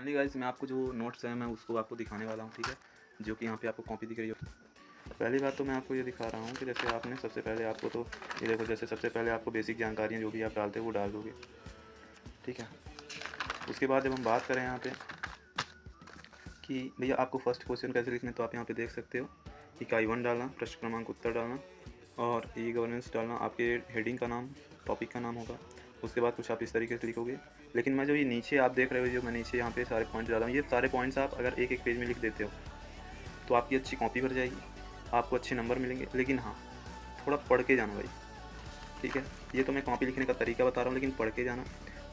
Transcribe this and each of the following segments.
Finally guys मैं आपको जो नोट्स है मैं उसको आपको दिखाने वाला हूँ, ठीक है, जो कि यहाँ पे आपको कॉपी दिख रही हो। पहली बात तो मैं आपको ये दिखा रहा हूँ कि जैसे आपने सबसे पहले आपको तो ये देखो, जैसे सबसे पहले आपको बेसिक जानकारियाँ जो भी आप डालते हो वो डाल दोगे, ठीक है। उसके बाद जब हम बात करें यहाँ पे कि भैया आपको फर्स्ट क्वेश्चन कैसे लिखने, तो आप यहाँ पे देख सकते हो इकाई 1 डालना, प्रश्न क्रमांक उत्तर डालना और ई गवर्नेंस डालना, आपके हेडिंग का नाम टॉपिक का नाम होगा। उसके बाद कुछ आप इस तरीके से लिखोगे। लेकिन मैं जो ये नीचे आप देख रहे हो, जो मैं नीचे यहाँ पे सारे पॉइंट्स डाला हूँ, ये सारे पॉइंट्स आप अगर एक एक पेज में लिख देते हो तो आपकी अच्छी कॉपी भर जाएगी, आपको अच्छे नंबर मिलेंगे। लेकिन हाँ, थोड़ा पढ़ के जाना भाई, ठीक है। ये तो मैं कॉपी लिखने का तरीका बता रहा हूँ, लेकिन पढ़ के जाना।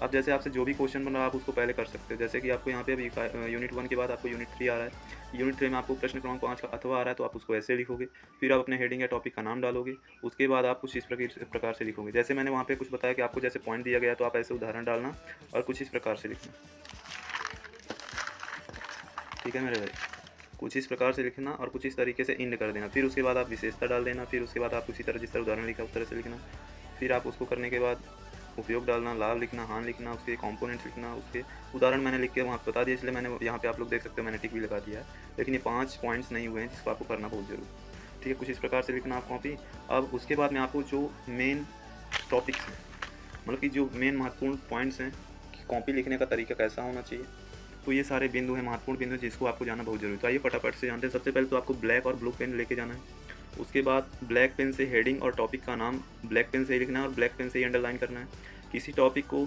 अब जैसे आपसे जो भी क्वेश्चन बन रहा है आप उसको पहले कर सकते हो। जैसे कि आपको यहाँ पे अभी यूनिट 1 के बाद आपको यूनिट 3 आ रहा है। यूनिट 3 में आपको प्रश्न क्रमांक 5 का अथवा आ रहा है, तो आप उसको ऐसे लिखोगे। फिर आप अपने हेडिंग या टॉपिक का नाम डालोगे। उसके बाद आप कुछ इस प्रकार से लिखोगे। जैसे मैंने वहाँ पे कुछ बताया कि आपको जैसे पॉइंट दिया गया तो आप ऐसे उदाहरण डालना और कुछ इस प्रकार से लिखना, ठीक है मेरे भाई। कुछ इस प्रकार से लिखना और कुछ इस तरीके से इंड कर देना। फिर उसके बाद आप विशेषता डाल देना। फिर उसके बाद आप उसी तरह जिस तरह उदाहरण लिखा उस तरह से लिखना। फिर आप उसको करने के बाद उपयोग डालना, लाभ लिखना, हान लिखना, उसके कंपोनेंट्स लिखना, उसके उदाहरण मैंने लिख के वहाँ बता दिया, इसलिए मैंने यहाँ पे आप लोग देख सकते हो मैंने टिक भी लगा दिया है। लेकिन ये 5 पॉइंट्स नहीं हुए हैं जिसको आपको करना बहुत जरूरी, ठीक है। कुछ इस प्रकार से लिखना आप कॉपी। अब उसके बाद में आपको जो मेन टॉपिक्स हैं, मतलब कि जो मेन महत्वपूर्ण पॉइंट्स हैं कि कॉपी लिखने का तरीका कैसा होना चाहिए, तो ये सारे बिंदु हैं, महत्वपूर्ण बिंदु जिसको आपको जाना बहुत जरूरी है। तो आइए फटाफट से जानते हैं। सबसे पहले तो आपको ब्लैक और ब्लू पेन लेके जाना है। उसके बाद ब्लैक पेन से हेडिंग और टॉपिक का नाम ब्लैक पेन से ही लिखना है और ब्लैक पेन से ही अंडरलाइन करना है। किसी टॉपिक को,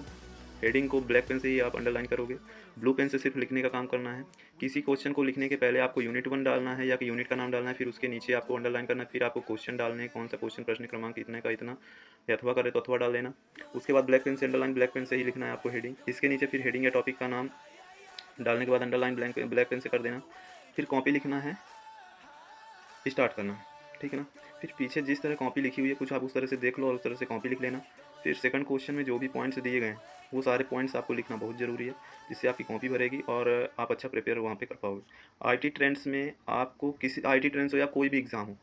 हेडिंग को ब्लैक पेन से ही आप अंडरलाइन करोगे। ब्लू पेन से सिर्फ लिखने का काम करना है। किसी क्वेश्चन को लिखने के पहले आपको यूनिट 1 डालना है या कि यूनिट का नाम डालना है, फिर उसके नीचे आपको अंडरलाइन करना है। फिर आपको क्वेश्चन डालने हैं, कौन सा क्वेश्चन, प्रश्न क्रमांक इतने का इतना, या अथवा करे तो अथवा डाल देना। उसके बाद ब्लैक पेन से अंडरलाइन, ब्लैक पेन से ही लिखना है आपको हेडिंग। इसके नीचे फिर हेडिंग या टॉपिक का नाम डालने के बाद अंडरलाइन ब्लैक पेन से कर देना। फिर कॉपी लिखना है, स्टार्ट करना, ठीक है ना। फिर पीछे जिस तरह कॉपी लिखी हुई है कुछ आप उस तरह से देख लो और उस तरह से कॉपी लिख लेना। फिर सेकंड क्वेश्चन में जो भी पॉइंट्स दिए गए हैं वो सारे पॉइंट्स आपको लिखना बहुत ज़रूरी है, जिससे आपकी कॉपी भरेगी और आप अच्छा प्रिपेयर वहाँ पे कर पाओगे। आईटी ट्रेंड्स में आपको किसी आईटी ट्रेंड्स हो या कोई भी एग्ज़ाम हो,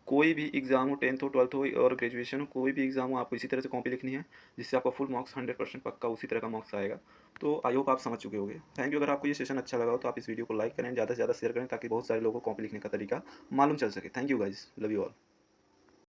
कोई भी एग्ज़ाम हो, 10th हो, 12th हो और ग्रेजुएशन हो, कोई भी एग्ज़ाम हो, आपको इसी तरह से कॉपी लिखनी है, जिससे आपका फुल मार्क्स 100% पक्का उसी तरह का मार्क्स आएगा। तो आई होप आप समझ चुके होंगे। Thank you. अगर आपको ये सेशन अच्छा लगा हो तो आप इस वीडियो को लाइक करें, ज़्यादा से ज़्यादा शेयर करें, ताकि बहुत सारे लोगों को कॉपी लिखने का तरीका मालूम चल सके। Thank you guys, love you all.